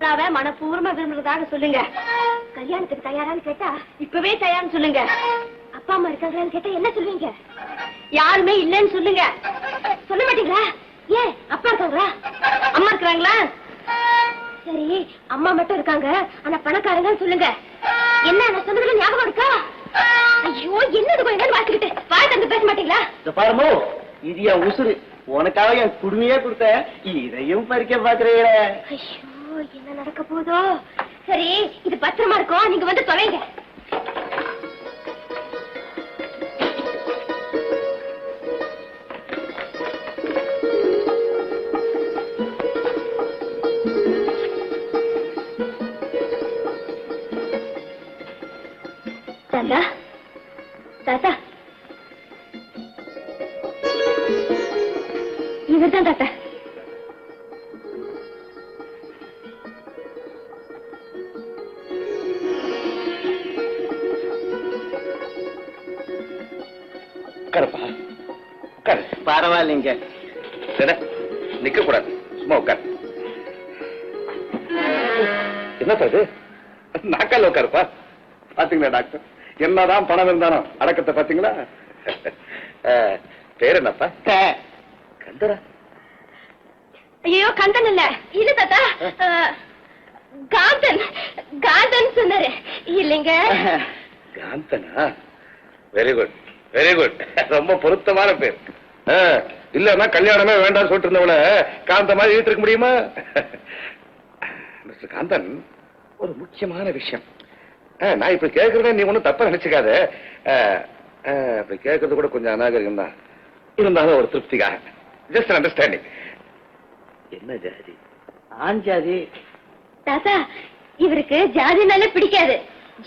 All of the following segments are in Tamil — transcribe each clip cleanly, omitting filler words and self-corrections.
தாத்தாவை மனப்பூர்வமா விரும்புறதாக சொல்லுங்க. கல்யாணத்துக்கு தயாரான்னு கேட்டா இப்பவே தயார்னு சொல்லுங்க. அப்பா அம்மா இருக்காங்களான்னு கேட்டா என்ன சொல்லுவீங்க? யாருமே இல்லைன்னு சொல்லுங்க. சொல்ல மாட்டீங்களா? ஏன், அப்பா இருக்காங்களா, அம்மா இருக்கிறாங்களா? சரி, அம்மா மட்டும் இருக்காங்க ஆனா பணக்காரங்கன்னு சொல்லுங்க. என்ன நான் சொன்னதுல ஞாபகம் இருக்கா? ஐயோ, என்னது என்னன்னு வாசிக்கிட்டு வாய் தந்து பேச மாட்டீங்களா? பாருமோ, இது என் உசுறு. உனக்காக என் குடுமையே கொடுத்த, இதையும் பறிக்க பாக்குறீங்களே. ஐயோ, என்ன நடக்க போதோ? சரி, இது பத்திரமா இருக்கும், நீங்க வந்து தொலைங்க. தாத்தா, தாத்தா, இவர்தான் தாத்தா. பரவாயில்லைங்க, நிக்க கூடாது, சும்மா உட்கார். என்ன இது? நாக்கால உட்காருப்பா. பாத்தீங்களா டாக்டர், என்னதான் பணம் இருந்தாலும் அடக்கத்தை பாத்தீங்களா? பேர் என்னப்பா? கந்தரா? ஐயோ, கந்தன் இல்ல, இல்ல தாத்தா, காந்தன். காந்தன் சொன்னாரு இல்லைங்க. காந்தனா? Very good, very good. ரொம்ப பொருத்தமான பேர். இல்லன்னா கல்யாணமே வேண்டாம் சொல்லிட்டு இருந்தவன காந்த மாதிரி இழுத்துக்க முடியுமா? மிஸ்டர் காந்தன், ஒரு முக்கியமான விஷயம். நான் இப்ப கேட்கறத நீ ஒன்னும் தப்பா நினைச்சுக்காத. இப்படி கேட்கறது கூட கொஞ்சம் அநாகரிகம் தான், இருந்தாலும் ஒரு திருப்திக்காக. Just understanding. என்ன ஜாதி? ஆண் ஜாதி. தாத்தா, இவருக்கு ஜாதினாலே பிடிக்காது.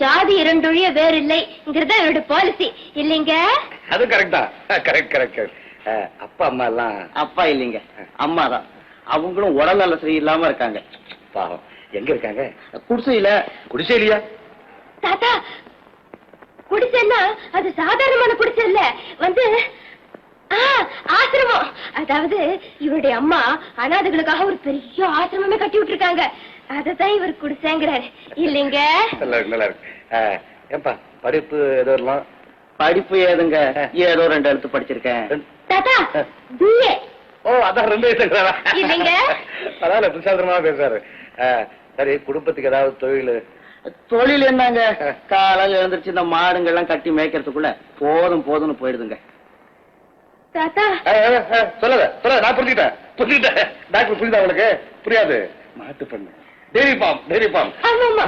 ஜாதி இரண்டொழிய வேறு இல்லைங்கிறத இவரோட பாலிசி இல்லைங்க. அது கரெக்ட் தான். Correct correct. அப்பா அம்மா எல்லாம்? அப்பா இல்லைங்க, அம்மா தான். அவங்களும் உடல் நல சரியில்லாம இருக்காங்க. பாவம். எங்க இருக்காங்க? குடிசையில. குடிசையிலையா? தாத்தா, குடிசைன்னா அது சாதாரணமான குடிசை இல்ல, வந்து ஆசிரமம். அதாவது இவருடைய அம்மா அனாதைகளுக்காக ஒரு பெரிய ஆசிரமமே கட்டி விட்டுருக்காங்க. அததான் இவர் குடிசைங்கிறாரு இல்லைங்க. நல்லா இருக்கு, நல்லா இருக்கு. ஏன்பா படிப்பு ஏதோ எல்லாம்? படிப்பு ஏதுங்க, ஏதோ 2 எழுத்து படிச்சிருக்கேன். தாத்தா, பிஏ. ஓ, அதான் 2 வயசுங்கிறாரா? இல்லைங்க. அதான் பிரசாதமா பேசுறாரு. சரி, குடும்பத்துக்கு ஏதாவது தொழில்? தொழில் என்னங்க, காலையில் எழுந்திருச்சு இந்த மாடுங்கள்லாம் கட்டி மேய்க்கிறதுக்குள்ள போதும் போதும்னு போயிடுதுங்க. தாத்தா, சொல்லாத சொல்லாத, நான் புரிஞ்சுக்கிட்டேன். டாக்டர் புரியுதா உங்களுக்கு? புரியாது. மாட்டு பண்ணு, டெய்ரி ஃபார்ம். டெய்ரி ஃபார்ம்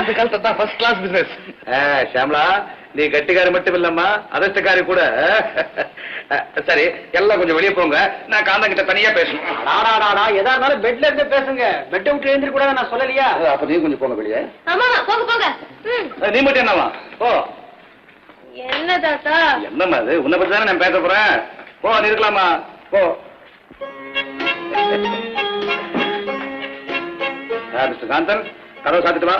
அந்த காலத்தை தான் ஃபர்ஸ்ட் கிளாஸ் பிசினஸ். ஷாம்லா, நீ கட்டிக்காரி மட்டும் இல்லம்மா, அதிர்ஷ்டக்காரி கூட. சரி, எல்லாம் கொஞ்சம் வெளியே போங்க, நான் காந்தன் கிட்ட தனியா பேசணும். எதா இருந்தாலும் பெட்ல இருந்து பேசுங்க, பெட்டை விட்டு எழுந்திர கூட நான் சொல்லலையா? அப்ப நீ கொஞ்சம் போங்க வெளியே. ஆமா, போங்க போங்க. நீ மட்டும் என்னவா? ஓ, என்ன தாத்தா? என்னம்மா அது? உன்னை பத்தி தானே நான் பேச போறேன். ஓ, நீ இருக்கலாமா? ஓ. மிஸ்டர் காந்தன், கதவை சாத்திட்டு வா.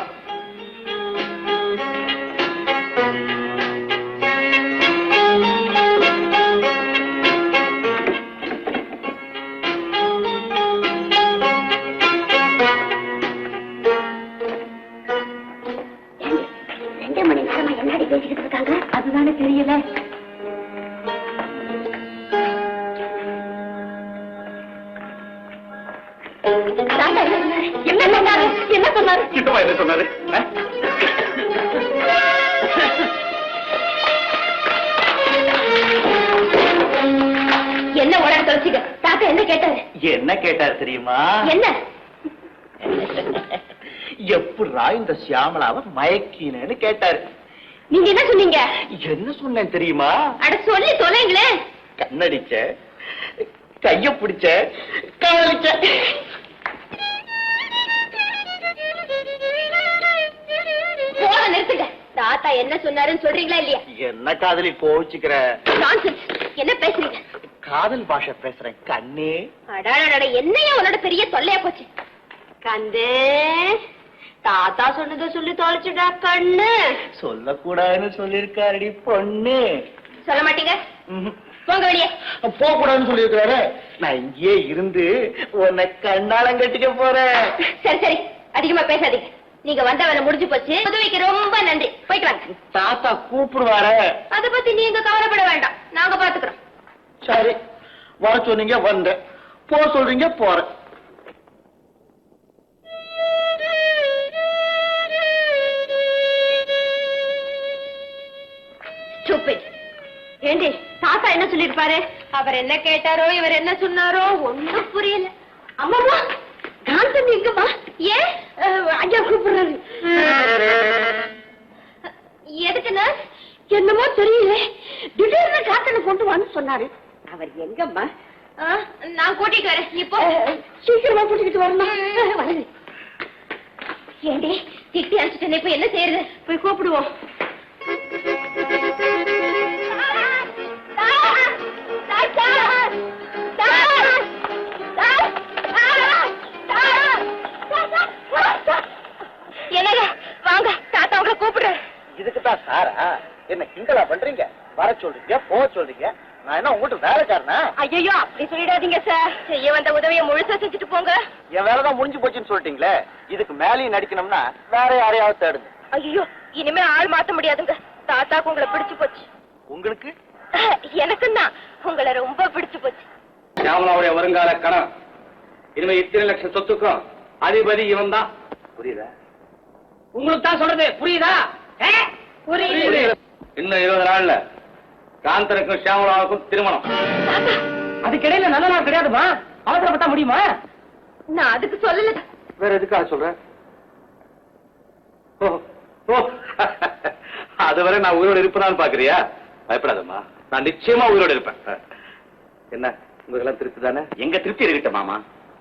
என்னடி பேசிக்கிட்டு இருக்காங்க? அதுதானே தெரியல. என்ன சொன்னாரு? என்ன சொன்னாரு? என்ன உடனே தொலைச்சிக்க. தாத்தா என்ன கேட்டாரு? என்ன கேட்டாரு தெரியுமா? என்ன? எப்படா இந்த சியாமலாவை மயக்கினேன்னு கேட்டாரு. நீங்க என்ன சொன்னீங்க? என்ன சொன்னேன் தெரியுமா? அட சொல்லி தொலைங்களே. கண்ணடிச்ச, கைய பிடிச்ச, காதலிச்ச. போன நிறுத்துங்க. தாத்தா என்ன சொன்னாருன்னு சொல்றீங்களா இல்லையா? என்ன காதலி கோச்சுக்கிற? நான்சென்ஸ். என்ன பேசுறீங்க? காதல் பாஷை பேசுறேன் கண்ணே. அடாடா, என்னையா உன்னோட பெரிய தொல்லையா போச்சு? கந்தே, தாத்தா சொன்னதை சொல்லி தொலைச்சுடா கண்ணு. சொல்லக்கூடாதுன்னு சொல்லிருக்காருடி பொண்ணு. சொல்ல மாட்டீங்க? போங்க வெளியே. போக கூடாதுன்னு சொல்லிருக்காரு. நான் இங்கேயே இருந்து உன்னை கண்ணாலம் கட்டிக்க போறேன். சரி சரி, அதிகமா பேசாதீங்க. நீங்க வந்த வேலை முடிஞ்சு போச்சு. உதவிக்கு ரொம்ப நன்றி. போயிட்டு வாங்க. தாத்தா கூப்பிடுவாரு. அத பத்தி நீங்க கவலைப்பட வேண்டாம், நாங்க பாத்துக்கிறோம். சரி, வர சொன்னீங்க வந்தேன், போ சொல்றீங்க போறேன். ஏண்டி தாத்தா என்ன சொல்லிருப்பாரு? அவர் என்ன கேட்டாரோ இவர் என்ன சொன்னாரோ ஒண்ணும் புரியல. அம்மாமா காந்தம் எங்கம்மா? ஏன் ஐயா கூப்பிடுறாரு? எதுக்குன்னா என்னமோ தெரியல, திடீர்னு காத்தனை கொண்டு வான்னு சொன்னாரு. அவர் எங்கம்மா? நான் கூட்டிட்டு வரேன். இப்போ சீக்கிரமா கூட்டிக்கிட்டு வரணும். ஏண்டி திட்டி அடிச்சுட்டேன், இப்ப என்ன செய்யறது? போய் கூப்பிடுவோம். என்னங்க வாங்க, தாத்தா உங்களை கூப்பிடுறேன். இதுக்குதான் சாரா என்ன கிண்டலா பண்றீங்க? வர சொல்றீங்க, போக சொல்றீங்க. நான் என்ன உங்கள்கிட்ட வேலைக்காரனா? ஐயோ அப்படி சொல்லிடாதீங்க சார். செய்ய வந்த உதவியை முழுசா செஞ்சுட்டு போங்க. என் வேலைதான் முடிஞ்சு போச்சுன்னு சொல்லிட்டீங்களே, இதுக்கு மேலேயும் நடிக்கணும்னா வேற யாரையாவது தேடுங்க. ஐயோ இனிமே ஆள் மாத்த முடியாதுங்க. தாத்தாக்கு உங்களை பிடிச்சு போச்சு. உங்களுக்கு? எனக்கும் தான் உங்களை ரொம்ப பிடிச்சு போச்சு. ஷியாமளாவுடைய வருங்கால கணவன். இனிமே இத்தனை லட்சம் சொத்துக்கும் அதிபதி இவன் தான். புரியுதா? உங்களுக்கு தான் சொல்றது புரியுதா? புரியுது. இன்னும் 20 நாள்ல காந்தனுக்கும் ஷியாமளாவுக்கும் திருமணம். அதுக்கிடையில நல்ல நாள் கிடையாதுமா, அவசரப்பட்டா முடியுமா? நான் அதுக்கு சொல்லல. வேற எதுக்காக சொல்ற? அதுவரை நான் உயிரோடு இருப்பேன்னு பாக்குறியா? பயப்படாதம்மா, நான் நிச்சயமா உயிரோடு இருப்பேன். என்ன உங்களெல்லாம் திருப்தி தானே? எங்க திருப்தி இருக்கட்டும் மாமா.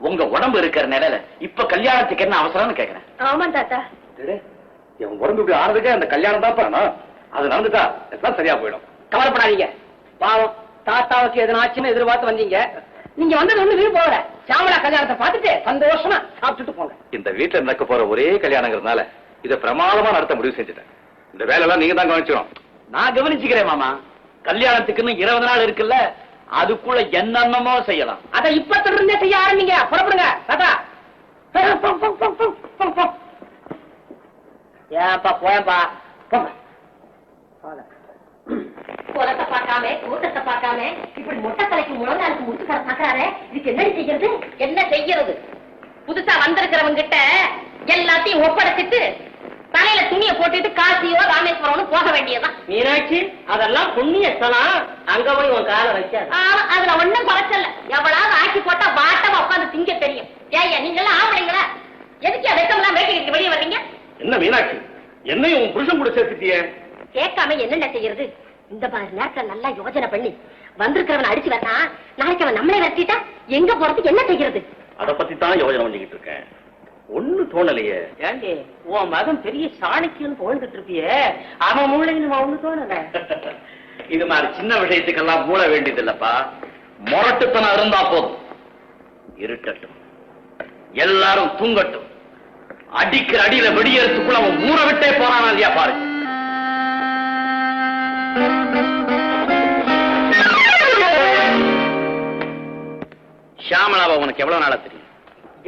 உங்க உடம்பு இருக்கிற நிலையில இப்ப கல்யாணத்துக்கு என்ன அவசரம்னு கேக்குறேன். ஆமா தாத்தா. என் உடம்பு இப்படி ஆறதுக்கே அந்த கல்யாணம் தான் பண்ணணும். அது நடந்துட்டா எல்லாம் சரியா போயிடும். கவலைப்படாதீங்க. பாவம் தாத்தாவுக்கு எதனாச்சுன்னு எதிர்பார்த்து வந்தீங்க. நீங்க வந்தது ஒண்ணு வீடு போகல. ஷியாமளா கல்யாணத்தை பார்த்துட்டு சந்தோஷமா சாப்பிட்டுட்டு போங்க. இந்த வீட்டுல நடக்க போற ஒரே கல்யாணங்கிறதுனால இதை பிரமாதமா நடத்த முடிவு செஞ்சுட்டேன். இந்த வேலையெல்லாம் நீங்க தான் கவனிச்சிடும். நான் கவனிச்சுக்கிறேன் மாமா. கல்யாணத்துக்குன்னு 20 நாள் இருக்குல்ல, அதுக்குள்ள என்னென்னமோ செய்யலாம். அதை இப்ப இருந்தே செய்ய ஆரம்பிங்க. புறப்படுங்க தாத்தா. ஏப்பா போயப்பா குலத்தை பார்க்காம கூட்டத்தை பார்க்காம இப்படி மொட்டை தலைக்கு முழங்காலுக்கு முட்டுக்கடை பாக்குறாரு. இதுக்கு என்ன செய்யறது? என்ன செய்யறது? புதுசா வந்திருக்கிறவங்க கிட்ட எல்லாத்தையும் ஒப்படைச்சிட்டு தலையில துணியை போட்டுட்டு காசியோ ராமேஸ்வரம்னு போக வேண்டியதான். மீனாட்சி, அதெல்லாம் புண்ணிய ஸ்தலம். அங்க போய் உன் காலை வச்சாது. அதுல ஒண்ணும் குறைச்சல. எவ்வளவு ஆக்கி போட்டா வாட்டமா உட்காந்து திங்க தெரியும். ஏய்யா நீங்க எல்லாம் ஆம்பளைங்களா? எதுக்கு வெக்கம்லாம் வேட்டிக்கிட்டு வெளியே வர்றீங்க? என்ன மீனாட்சி, என்னையும் உன் புருஷன் கூட சேர்த்துட்டியே? கேட்காம என்னென்ன செய்யறது? இந்த மாதிரி நேரத்துல நல்லா யோசனை பண்ணி வந்திருக்கிறவன் அடிச்சு வரா, நாளைக்கு அவன் நம்மளே வரட்டிட்டா எங்க போறதுக்கு என்ன செய்யறது? அத பத்தி தான் யோசனை பண்ணிக்கிட்டு இருக்கேன். ஒண்ணு தோணலையே. ஏண்டி உன் மகன் பெரிய சாணிக்குன்னு போயிட்டு இருப்பியே, அவன் மூளைன்னு ஒண்ணு தோணல. இது மாதிரி சின்ன விஷயத்துக்கெல்லாம் மூட வேண்டியது இல்லப்பா. முரட்டுத்தனம் இருந்தா போதும். இருட்டட்டும், எல்லாரும் தூங்கட்டும். அடிக்கிற அடியில வெடியறதுக்குள்ள அவன் ஊற விட்டே போறானா இல்லையா பாரு. ஷியாமளாவை உனக்கு எவ்வளவு நாளா தெரியும்?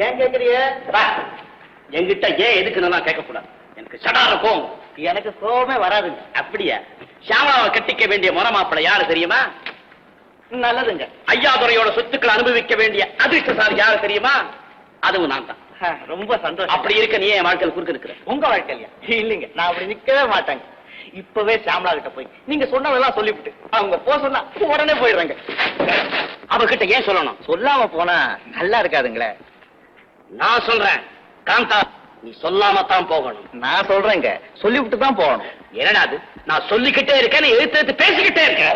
ஏன் கேக்குறிய? என்கிட்ட ஏன் எதுக்குன்னு கேட்க கூடாது. எனக்கு சடார கோவம். எனக்கு கோவமே வராதுங்க. அப்படியா? ஷியாமளாவை கட்டிக்க வேண்டிய முறமாப்பிள்ளை யாரு தெரியுமா? நல்லதுங்க. ஐயாதுரையோட சொத்துக்களை அனுபவிக்க வேண்டிய அதிர்ஷ்டசாலி யாரு தெரியுமா? அதுவும் நான் தான். ரொம்ப சந்தோஷம். அப்படி இருக்க நீ என் வாழ்க்கையில் குறுக்க இருக்கிற? உங்க வாழ்க்கையா? இல்லைங்க, நான் அப்படி நிக்கவே மாட்டேங்க. இப்பவே ஷியாமளா கிட்ட போய் நீங்க சொன்னதெல்லாம் சொல்லிவிட்டு அவங்க போ சொன்னா உடனே போயிடுறாங்க. அவகிட்ட ஏன் சொல்லணும்? சொல்லாம போனா நல்லா இருக்காதுங்களே. நான் சொல்றேன் காந்தா, நீ சொல்லாம தான் போகணும். நான் சொல்றேங்க, சொல்லிவிட்டு தான் போகணும். என்னடா அது? நான் சொல்லிக்கிட்டே இருக்கேன், நீ எடுத்து எடுத்து பேசிக்கிட்டே இருக்க.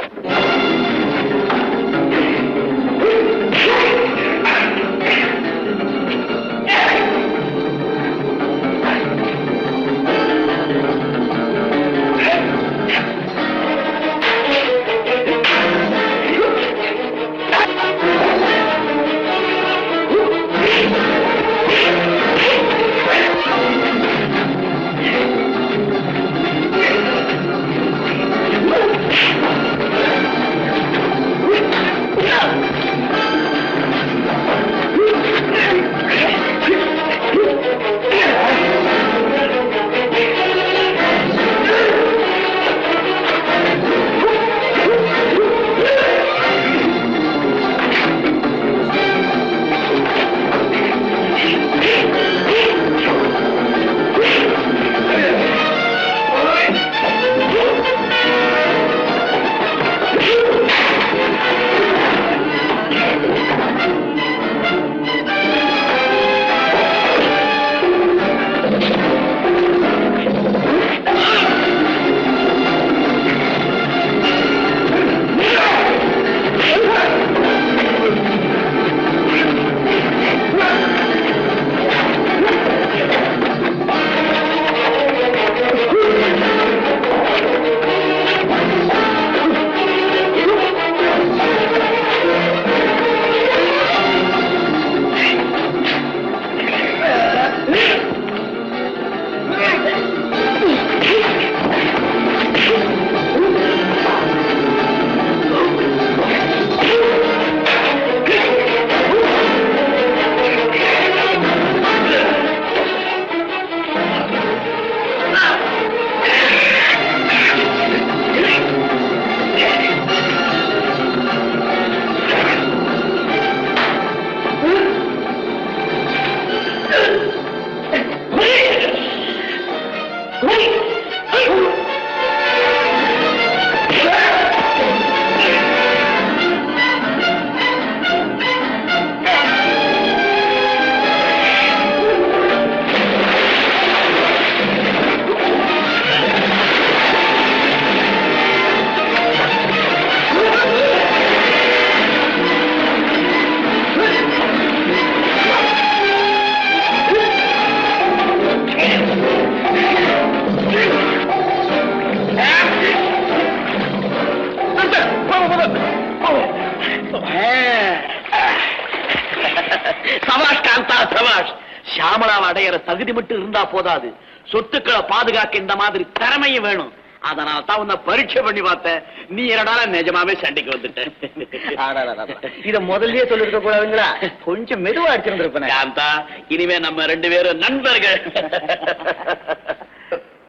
சபாஷ் காந்தா சபாஷ். ஷியாமளாவை அடையிற தகுதி மட்டும் இருந்தா போதாது, சொத்துக்களை பாதுகாக்க இந்த மாதிரி திறமையும் வேணும். அதனால தான் உன்னை பரீட்சை பண்ணி பார்த்தேன். நீ என்னடா நிஜமாவே சண்டைக்கு வந்துட்ட. இத முதல்லயே சொல்லிருக்க கூடாதுங்களா? கொஞ்சம் மெதுவா அடிச்சிருந்திருப்பேன். காந்தா, இனிமே நம்ம 2 பேரும் நண்பர்கள்.